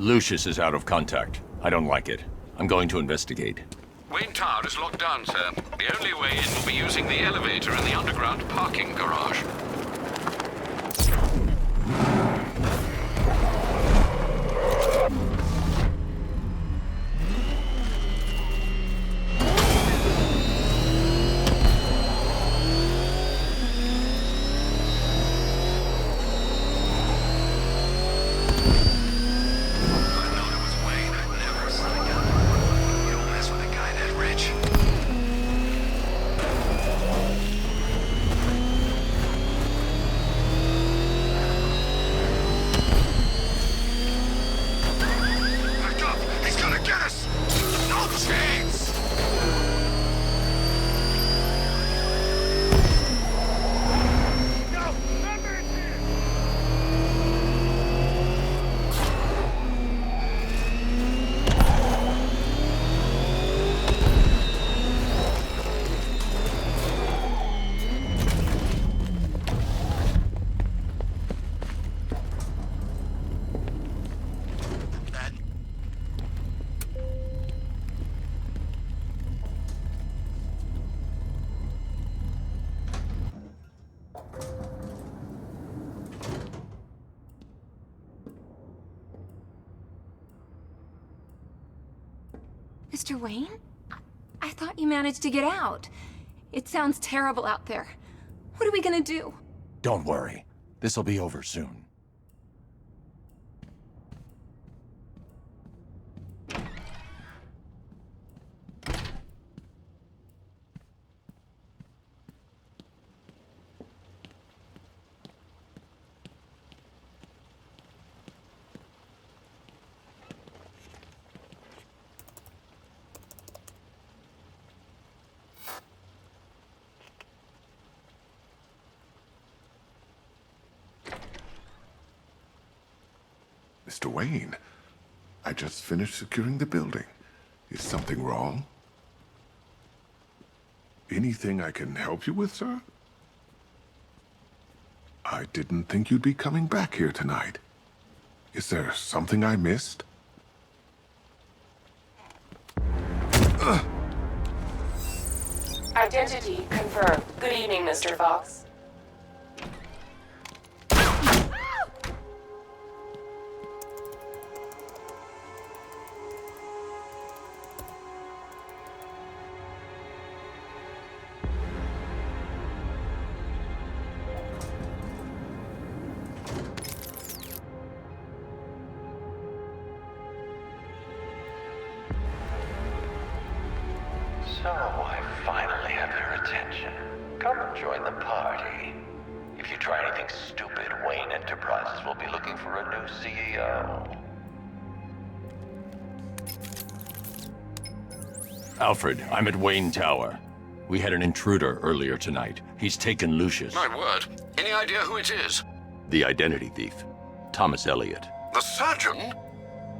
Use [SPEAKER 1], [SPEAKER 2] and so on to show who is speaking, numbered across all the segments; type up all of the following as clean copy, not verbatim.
[SPEAKER 1] Lucius is out of contact. I don't like it. I'm going to investigate.
[SPEAKER 2] Wayne Tower is locked down, sir. The only way in will be using the elevator in the underground parking garage.
[SPEAKER 3] Mr. Wayne? I thought you managed to get out. It sounds terrible out there. What are we gonna do?
[SPEAKER 1] Don't worry. This'll be over soon.
[SPEAKER 4] Mr. Wayne, I just finished securing the building. Is something wrong? Anything I can help you with, sir? I didn't think you'd be coming back here tonight. Is there something I missed?
[SPEAKER 5] Identity confirmed. Good evening, Mr. Fox.
[SPEAKER 6] So, I finally have your attention. Come and join the party. If you try anything stupid, Wayne Enterprises will be looking for a new CEO.
[SPEAKER 1] Alfred, I'm at Wayne Tower. We had an intruder earlier tonight. He's taken Lucius.
[SPEAKER 2] My word. Any idea who it is?
[SPEAKER 1] The identity thief. Thomas Elliot.
[SPEAKER 2] The surgeon?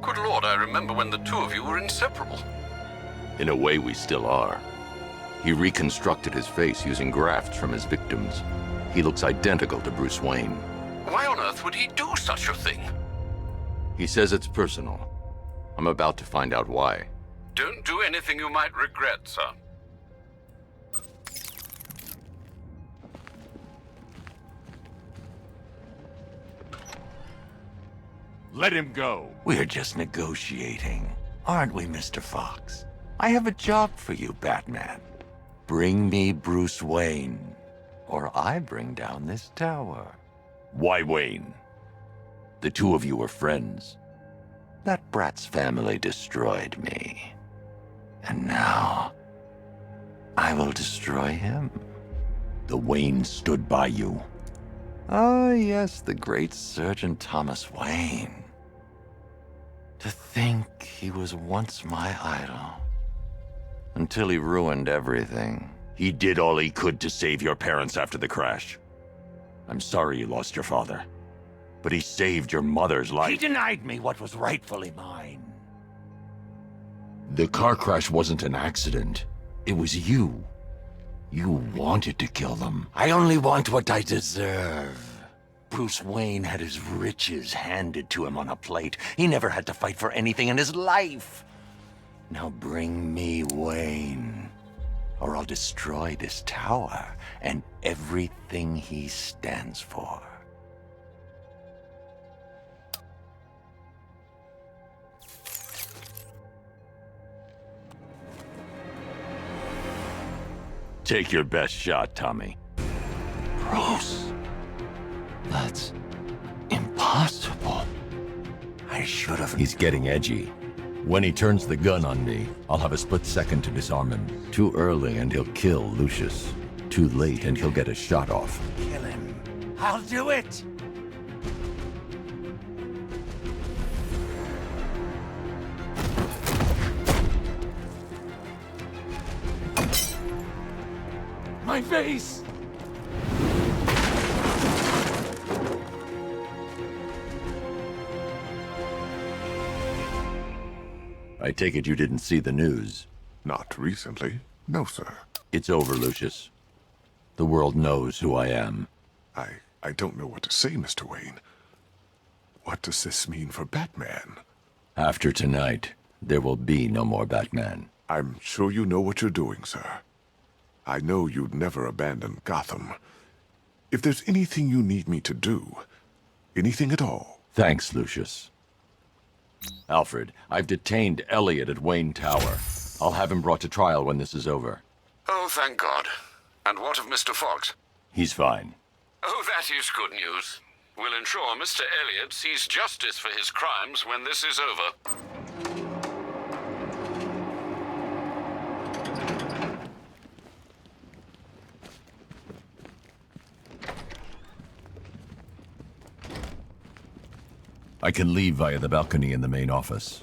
[SPEAKER 2] Good Lord, I remember when the two of you were inseparable.
[SPEAKER 1] In a way, we still are. He reconstructed his face using grafts from his victims. He looks identical to Bruce Wayne.
[SPEAKER 2] Why on earth would he do such a thing?
[SPEAKER 1] He says it's personal. I'm about to find out why.
[SPEAKER 2] Don't do anything you might regret, sir.
[SPEAKER 1] Let him go.
[SPEAKER 6] We're just negotiating, aren't we, Mr. Fox? I have a job for you, Batman. Bring me Bruce Wayne, or I bring down this tower.
[SPEAKER 1] Why Wayne? The two of you were friends.
[SPEAKER 6] That brat's family destroyed me. And now, I will destroy him.
[SPEAKER 1] The Wayne stood by you.
[SPEAKER 6] Ah, yes, the great Surgeon Thomas Wayne. To think he was once my idol. Until he ruined everything.
[SPEAKER 1] He did all he could to save your parents after the crash. I'm sorry you lost your father, but he saved your mother's life.
[SPEAKER 6] He denied me what was rightfully mine.
[SPEAKER 1] The car crash wasn't an accident. It was you. You wanted to kill them.
[SPEAKER 6] I only want what I deserve. Bruce Wayne had his riches handed to him on a plate. He never had to fight for anything in his life. Now bring me Wayne, or I'll destroy this tower and everything he stands for. Take your best shot, Tommy. Bruce, that's impossible. I should have...
[SPEAKER 1] He's getting edgy. When he turns the gun on me, I'll have a split second to disarm him. Too early and he'll kill Lucius. Too late and he'll get a shot off.
[SPEAKER 6] Kill him. I'll do it! My face!
[SPEAKER 1] I take it you didn't see the news.
[SPEAKER 4] Not recently. No, sir.
[SPEAKER 1] It's over, Lucius. The world knows who I am.
[SPEAKER 4] I don't know what to say, Mr. Wayne. What does this mean for Batman?
[SPEAKER 1] After tonight, there will be no more Batman.
[SPEAKER 4] I'm sure you know what you're doing, sir. I know you'd never abandon Gotham. If there's anything you need me to do, anything at all...
[SPEAKER 1] Thanks, Lucius. Alfred, I've detained Elliot at Wayne Tower. I'll have him brought to trial when this is over.
[SPEAKER 2] Oh, thank God. And what of Mr. Fox?
[SPEAKER 1] He's fine.
[SPEAKER 2] Oh, that is good news. We'll ensure Mr. Elliot sees justice for his crimes when this is over.
[SPEAKER 1] I can leave via the balcony in the main office.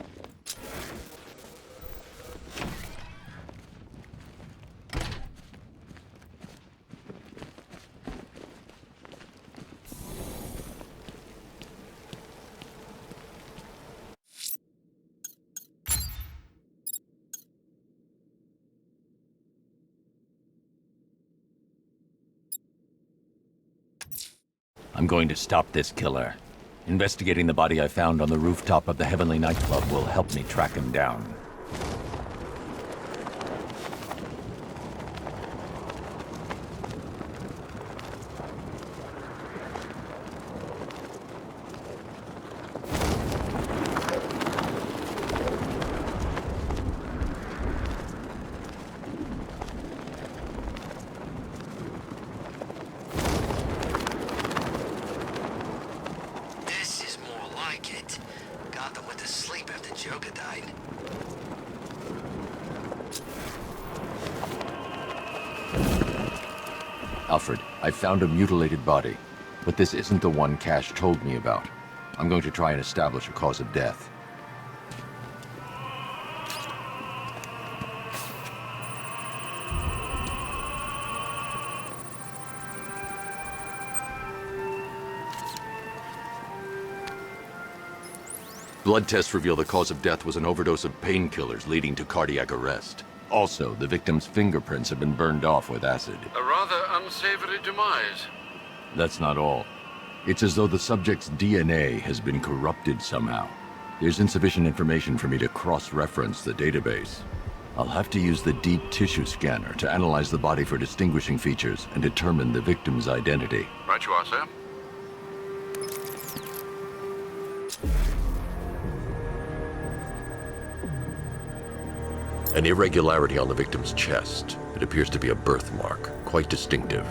[SPEAKER 1] I'm going to stop this killer. Investigating the body I found on the rooftop of the Heavenly nightclub will help me track him down. Alfred, I found a mutilated body, but this isn't the one Cash told me about. I'm going to try and establish a cause of death. Blood tests reveal the cause of death was an overdose of painkillers leading to cardiac arrest. Also, the victim's fingerprints have been burned off with acid.
[SPEAKER 2] A rather unsavory demise.
[SPEAKER 1] That's not all. It's as though the subject's DNA has been corrupted somehow. There's insufficient information for me to cross-reference the database. I'll have to use the deep tissue scanner to analyze the body for distinguishing features and determine the victim's identity.
[SPEAKER 2] Right you are, sir.
[SPEAKER 1] An irregularity on the victim's chest. It appears to be a birthmark, quite distinctive.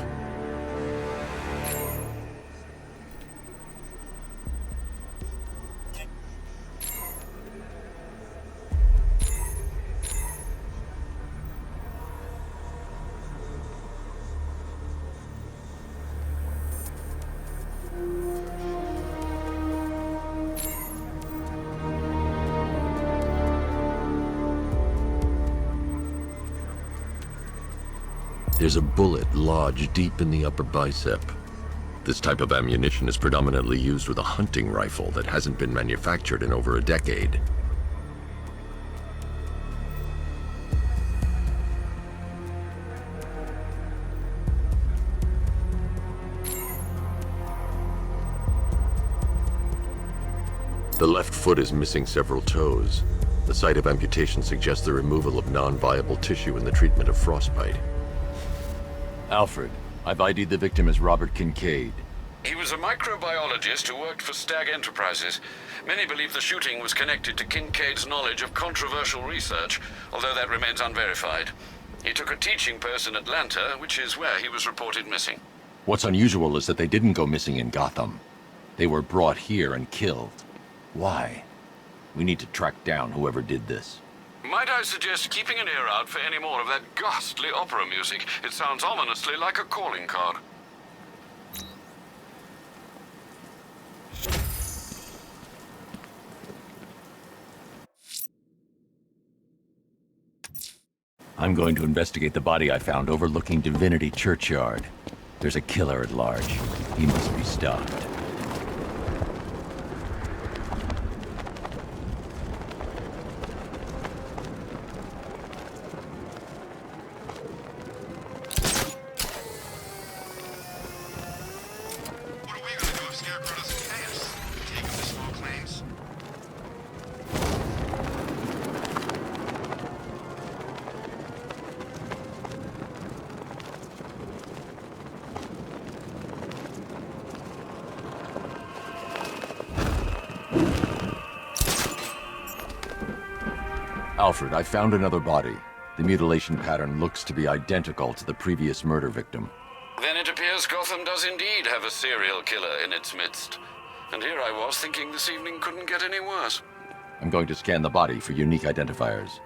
[SPEAKER 1] There's a bullet lodged deep in the upper bicep. This type of ammunition is predominantly used with a hunting rifle that hasn't been manufactured in over a decade.
[SPEAKER 7] The left foot is missing several toes. The site of amputation suggests the removal of non-viable tissue in the treatment of frostbite.
[SPEAKER 1] Alfred, I've ID'd the victim as Robert Kincaid.
[SPEAKER 2] He was a microbiologist who worked for Stag Enterprises. Many believe the shooting was connected to Kincaid's knowledge of controversial research, although that remains unverified. He took a teaching post in Atlanta, which is where he was reported missing.
[SPEAKER 1] What's unusual is that they didn't go missing in Gotham. They were brought here and killed. Why? We need to track down whoever did this.
[SPEAKER 2] Might I suggest keeping an ear out for any more of that ghastly opera music? It sounds ominously like a calling card.
[SPEAKER 1] I'm going to investigate the body I found overlooking Divinity Churchyard. There's a killer at large. He must be stopped.
[SPEAKER 8] What are we gonna do if Scarecrow doesn't pay us? Take him to small claims?
[SPEAKER 1] Alfred, I found another body. The mutilation pattern looks to be identical to the previous murder victim.
[SPEAKER 2] Then it appears Gotham does indeed have a serial killer in its midst. And here I was thinking this evening couldn't get any worse.
[SPEAKER 1] I'm going to scan the body for unique identifiers.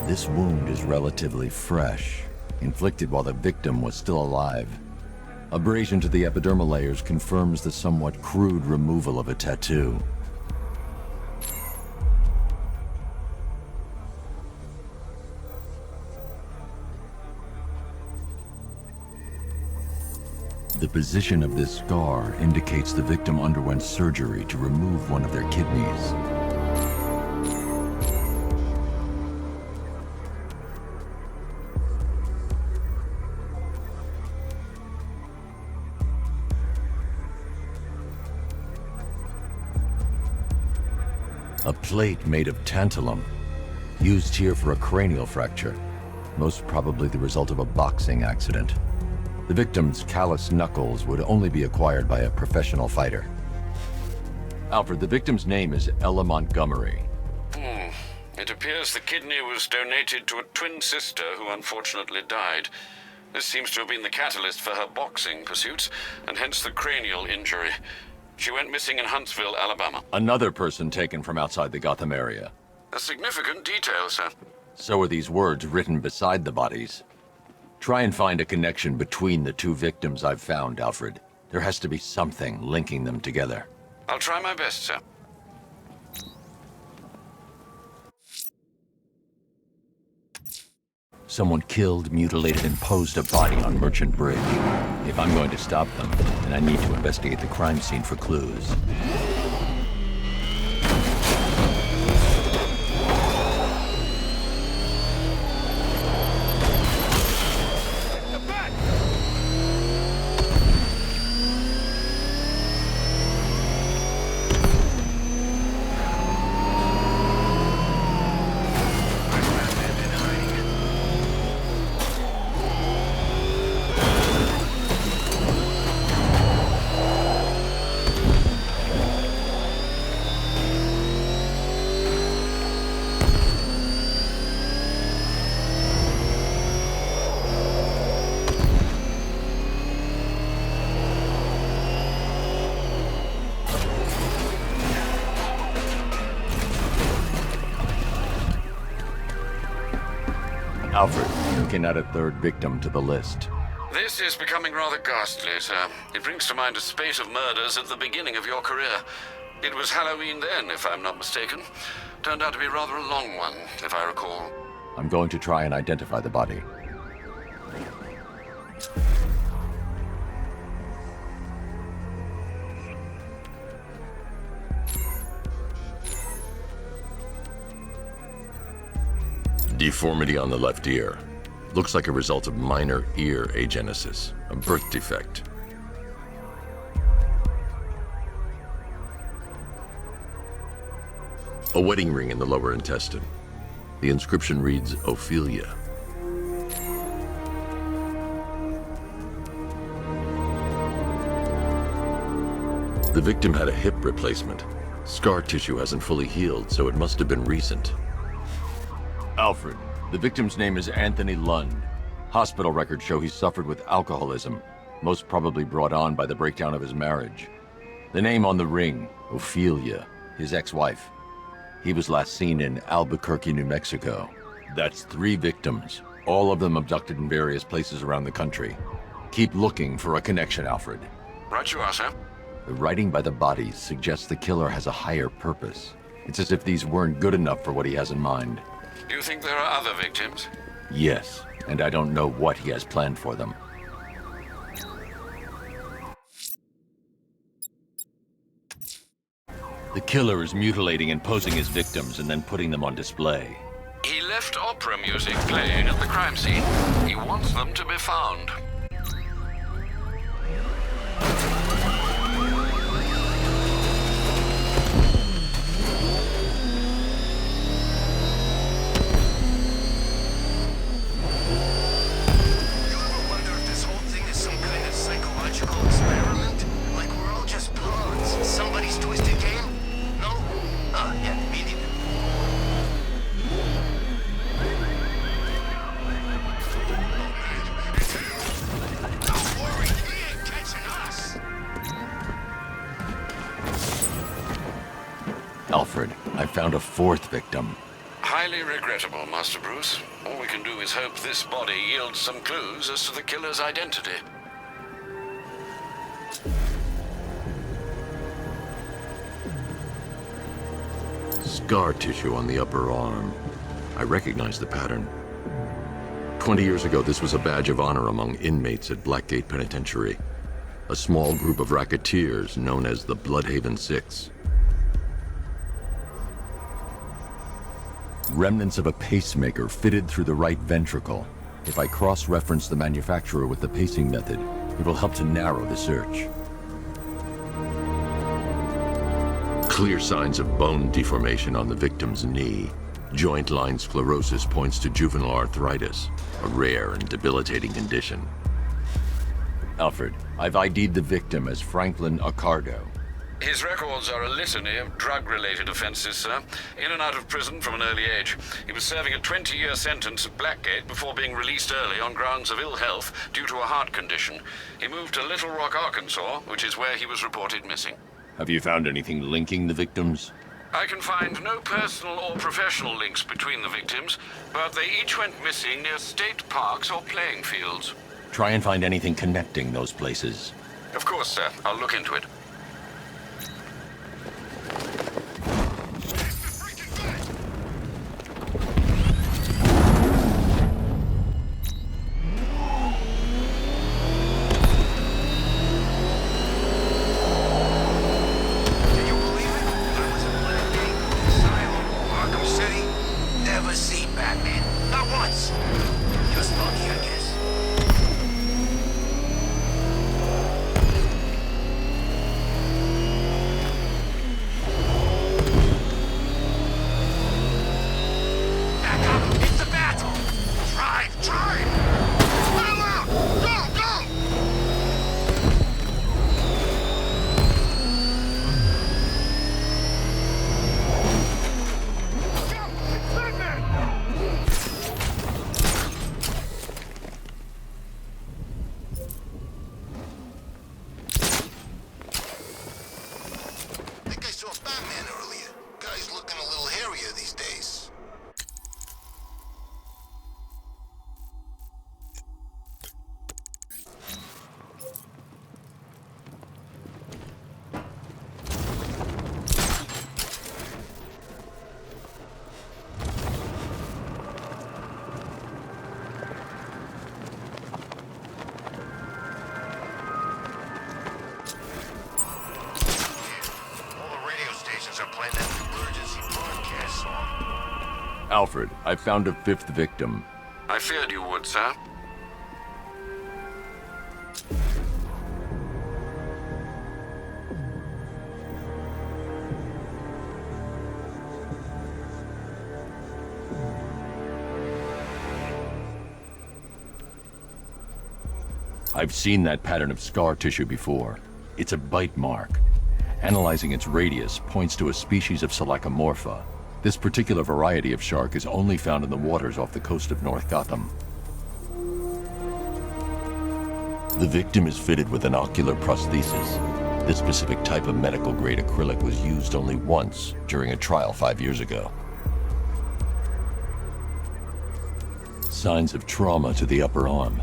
[SPEAKER 1] This wound is relatively fresh, inflicted while the victim was still alive. Abrasion to the epidermal layers confirms the somewhat crude removal of a tattoo. The position of this scar indicates the victim underwent surgery to remove one of their kidneys. A plate made of tantalum, used here for a cranial fracture, most probably the result of a boxing accident. The victim's calloused knuckles would only be acquired by a professional fighter. Alfred, the victim's name is Ella Montgomery.
[SPEAKER 2] It appears the kidney was donated to a twin sister who unfortunately died. This seems to have been the catalyst for her boxing pursuits, and hence the cranial injury. She went missing in Huntsville, Alabama.
[SPEAKER 1] Another person taken from outside the Gotham area.
[SPEAKER 2] A significant detail, sir.
[SPEAKER 1] So are these words written beside the bodies. Try and find a connection between the two victims I've found, Alfred. There has to be something linking them together.
[SPEAKER 2] I'll try my best, sir.
[SPEAKER 1] Someone killed, mutilated, and posed a body on Merchant Bridge. If I'm going to stop them, then I need to investigate the crime scene for clues. Alfred, you can add a third victim to the list.
[SPEAKER 2] This is becoming rather ghastly, sir. It brings to mind a spate of murders at the beginning of your career. It was Halloween then, if I'm not mistaken. Turned out to be rather a long one, if I recall.
[SPEAKER 1] I'm going to try and identify the body.
[SPEAKER 7] Deformity on the left ear. Looks like a result of minor ear agenesis, a birth defect. A wedding ring in the lower intestine. The inscription reads, Ophelia. The victim had a hip replacement. Scar tissue hasn't fully healed, so it must have been recent.
[SPEAKER 1] Alfred, the victim's name is Anthony Lund. Hospital records show he suffered with alcoholism, most probably brought on by the breakdown of his marriage. The name on the ring, Ophelia, his ex-wife. He was last seen in Albuquerque, New Mexico. That's 3 victims, all of them abducted in various places around the country. Keep looking for a connection, Alfred.
[SPEAKER 2] Right you are, sir.
[SPEAKER 1] The writing by the bodies suggests the killer has a higher purpose. It's as if these weren't good enough for what he has in mind.
[SPEAKER 2] Do you think there are other victims?
[SPEAKER 1] Yes, and I don't know what he has planned for them. The killer is mutilating and posing his victims and then putting them on display.
[SPEAKER 2] He left opera music playing at the crime scene. He wants them to be found.
[SPEAKER 8] You ever wonder if this whole thing is some kind of psychological experiment? Like we're all just pawns in somebody's twisted game? No? Yeah, me neither. Don't worry, he ain't catching us.
[SPEAKER 1] Alfred, I found a 4th victim.
[SPEAKER 2] Highly regrettable, Master Bruce. All we can do is hope this body yields some clues as to the killer's identity.
[SPEAKER 7] Scar tissue on the upper arm. I recognize the pattern. 20 years ago, this was a badge of honor among inmates at Blackgate Penitentiary. A small group of racketeers known as the Bloodhaven Six.
[SPEAKER 1] Remnants of a pacemaker fitted through the right ventricle. If I cross-reference the manufacturer with the pacing method, it will help to narrow the search.
[SPEAKER 7] Clear signs of bone deformation on the victim's knee. Joint line sclerosis points to juvenile arthritis, a rare and debilitating condition.
[SPEAKER 1] Alfred, I've ID'd the victim as Franklin Accardo.
[SPEAKER 2] His records are a litany of drug-related offenses, sir. In and out of prison from an early age. He was serving a 20-year sentence at Blackgate before being released early on grounds of ill health due to a heart condition. He moved to Little Rock, Arkansas, which is where he was reported missing.
[SPEAKER 1] Have you found anything linking the victims?
[SPEAKER 2] I can find no personal or professional links between the victims, but they each went missing near state parks or playing fields.
[SPEAKER 1] Try and find anything connecting those places.
[SPEAKER 2] Of course, sir. I'll look into it.
[SPEAKER 8] Can you believe it? I was at Blackgate, Asylum, Arkham City. Never seen Batman. Not once. Just lucky, I guess. Back up! It's the bat! Drive! Drive! Spill out! Go! Go! I think I saw Batman earlier. Guy's looking a little hairier these days. All the radio stations are playing that emergency broadcast song.
[SPEAKER 1] Alfred, I found a 5th victim.
[SPEAKER 2] I feared you would, sir.
[SPEAKER 7] I've seen that pattern of scar tissue before. It's a bite mark. Analyzing its radius points to a species of Selachomorpha. This particular variety of shark is only found in the waters off the coast of North Gotham. The victim is fitted with an ocular prosthesis. This specific type of medical-grade acrylic was used only once during a trial 5 years ago. Signs of trauma to the upper arm.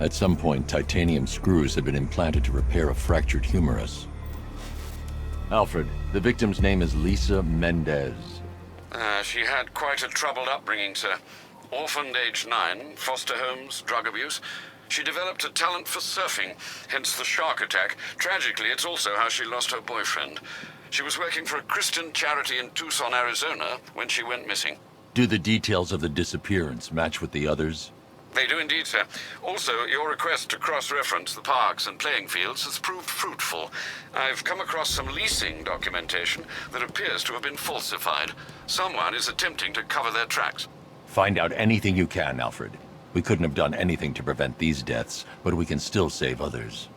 [SPEAKER 7] At some point, titanium screws had been implanted to repair a fractured humerus. Alfred, the victim's name is Lisa Mendez.
[SPEAKER 2] She had quite a troubled upbringing, sir. Orphaned aged 9, foster homes, drug abuse. She developed a talent for surfing, hence the shark attack. Tragically, it's also how she lost her boyfriend. She was working for a Christian charity in Tucson, Arizona, when she went missing.
[SPEAKER 7] Do the details of the disappearance match with the others?
[SPEAKER 2] They do indeed, sir. Also, your request to cross-reference the parks and playing fields has proved fruitful. I've come across some leasing documentation that appears to have been falsified. Someone is attempting to cover their tracks.
[SPEAKER 7] Find out anything you can, Alfred. We couldn't have done anything to prevent these deaths, but we can still save others.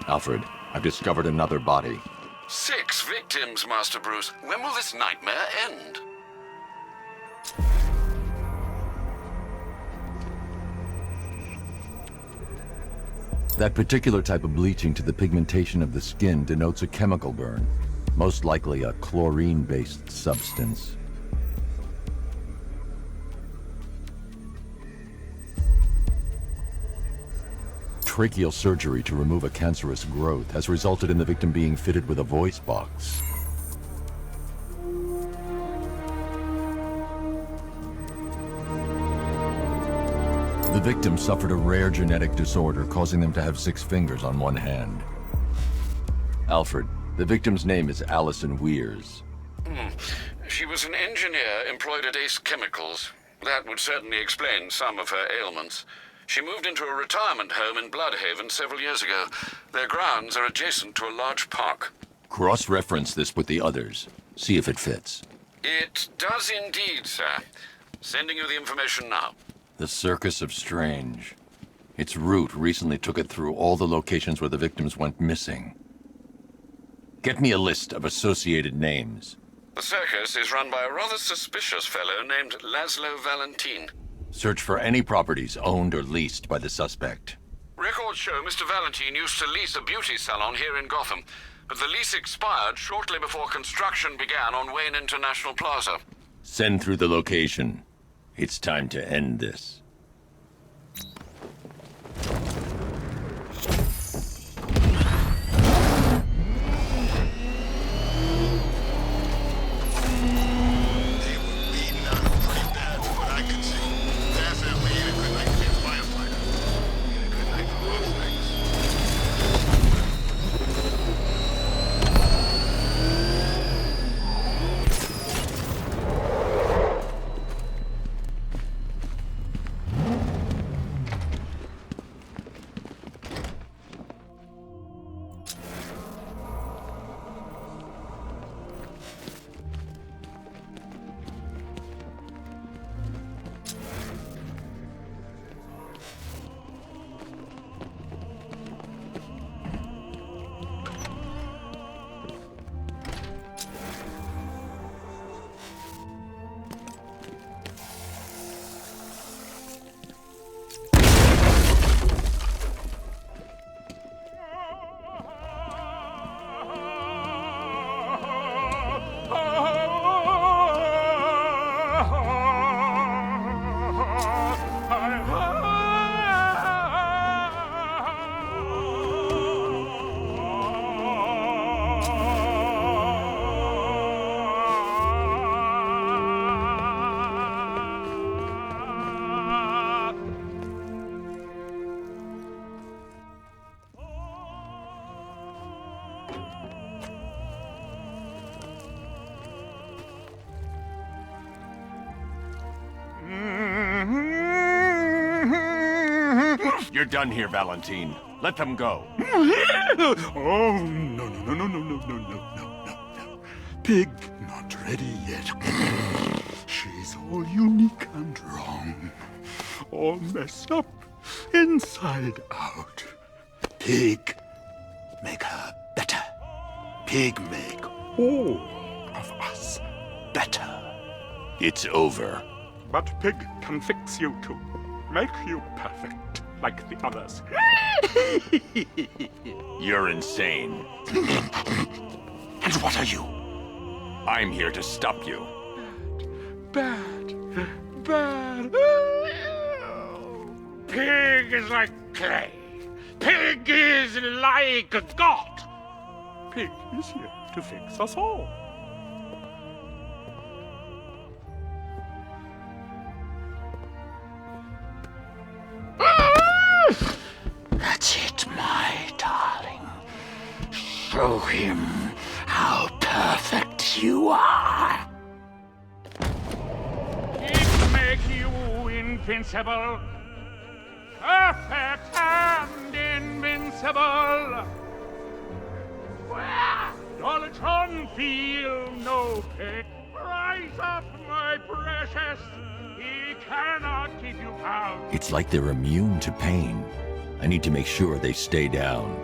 [SPEAKER 7] Alfred, I've discovered another body.
[SPEAKER 2] 6 victims, Master Bruce. When will this nightmare end?
[SPEAKER 7] That particular type of bleaching to the pigmentation of the skin denotes a chemical burn, most likely a chlorine-based substance. Tracheal surgery to remove a cancerous growth has resulted in the victim being fitted with a voice box. The victim suffered a rare genetic disorder causing them to have 6 fingers on one hand. Alfred, the victim's name is Allison Weirs.
[SPEAKER 2] She was an engineer employed at Ace Chemicals. That would certainly explain some of her ailments. She moved into a retirement home in Bloodhaven several years ago. Their grounds are adjacent to a large park.
[SPEAKER 7] Cross-reference this with the others. See if it fits.
[SPEAKER 2] It does indeed, sir. Sending you the information now.
[SPEAKER 7] The Circus of Strange. Its route recently took it through all the locations where the victims went missing. Get me a list of associated names.
[SPEAKER 2] The circus is run by a rather suspicious fellow named Laszlo Valentin.
[SPEAKER 7] Search for any properties owned or leased by the suspect.
[SPEAKER 2] Records show Mr. Valentin used to lease a beauty salon here in Gotham, but the lease expired shortly before construction began on Wayne International Plaza.
[SPEAKER 7] Send through the location. It's time to end this.
[SPEAKER 9] You're done here, Valentine. Let them go.
[SPEAKER 10] Oh, no, no, no, no, no, no, no, no, no, no. Pig not ready yet. She's all unique and wrong. All messed up, inside out. Pig, make her better. Pig, make all of us better.
[SPEAKER 7] It's over.
[SPEAKER 10] But Pig can fix you too. Make you perfect, like the others.
[SPEAKER 9] You're insane.
[SPEAKER 10] And what are you?
[SPEAKER 9] I'm here to stop you.
[SPEAKER 10] Bad. Bad. Pig is like clay. Pig is like God. Pig is here to fix us all. That's it, my darling. Show him how perfect you are. It makes you invincible. Perfect and invincible. Don't feel no pain. Rise up, my precious. He cannot keep you bound.
[SPEAKER 1] It's like they're immune to pain. I need to make sure they stay down.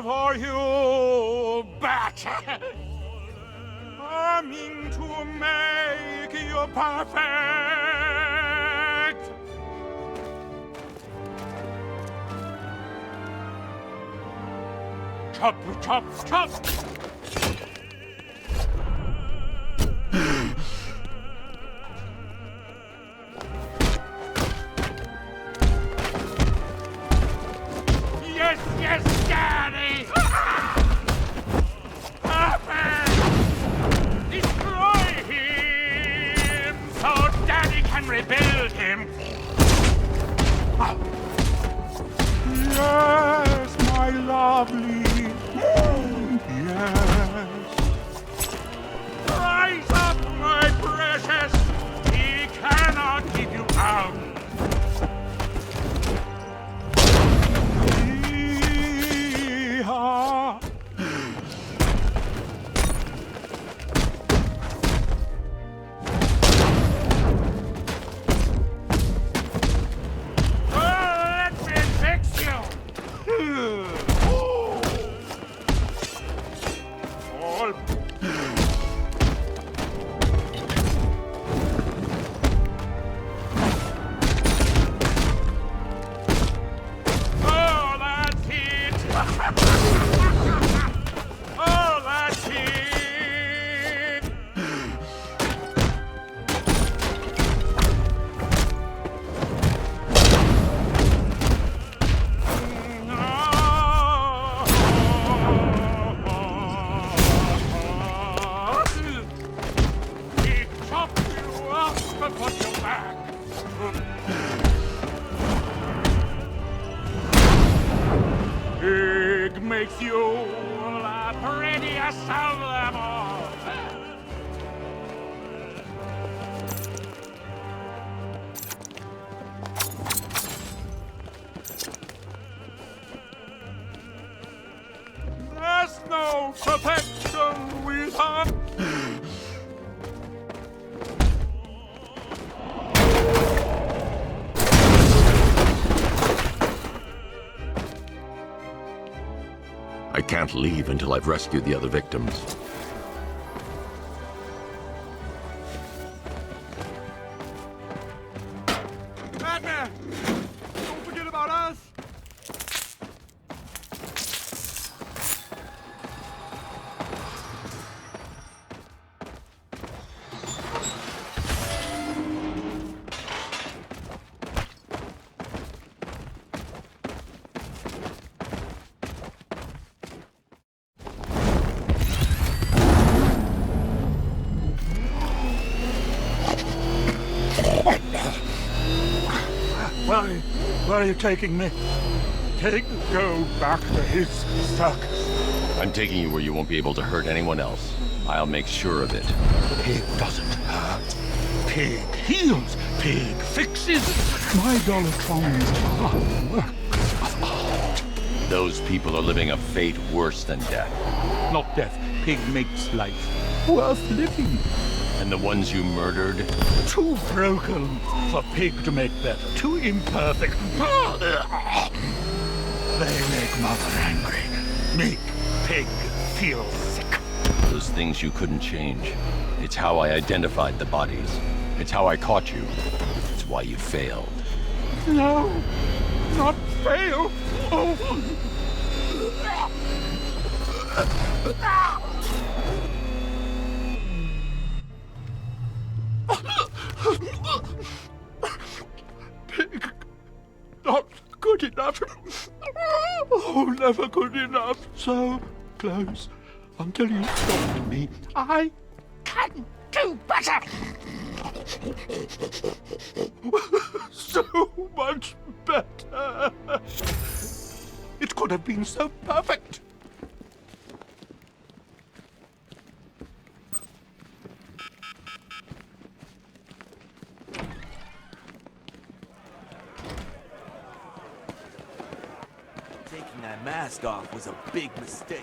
[SPEAKER 10] For you, bat! Coming to make you perfect! Chop, chop, chop! Yes, yes, Daddy! Perfect! Destroy him so Daddy can rebuild him! Yes, my lovely. Yes. Rise up, my precious. He cannot keep you out. Pig makes you the prettiest of them all. There's no perfection without.
[SPEAKER 7] I can't leave until I've rescued the other victims.
[SPEAKER 10] Batman! Don't forget about us! Where are you taking me? Go back to his circus.
[SPEAKER 7] I'm taking you where you won't be able to hurt anyone else. I'll make sure of it.
[SPEAKER 10] Pig doesn't hurt. Pig heals. Pig fixes. My Dollartrons are works of art.
[SPEAKER 7] Those people are living a fate worse than death.
[SPEAKER 10] Not death. Pig makes life worth living.
[SPEAKER 7] And the ones you murdered?
[SPEAKER 10] Too broken for Pig to make better. Too imperfect. They make Mother angry. Make Pig feel sick.
[SPEAKER 7] Those things you couldn't change. It's how I identified the bodies. It's how I caught you. It's why you failed.
[SPEAKER 10] No, not fail. Oh. Pig, not good enough. Oh, never good enough. So close until you stopped me. I can do better. So much better. It could have been so perfect.
[SPEAKER 11] Taking that mask off was a big mistake.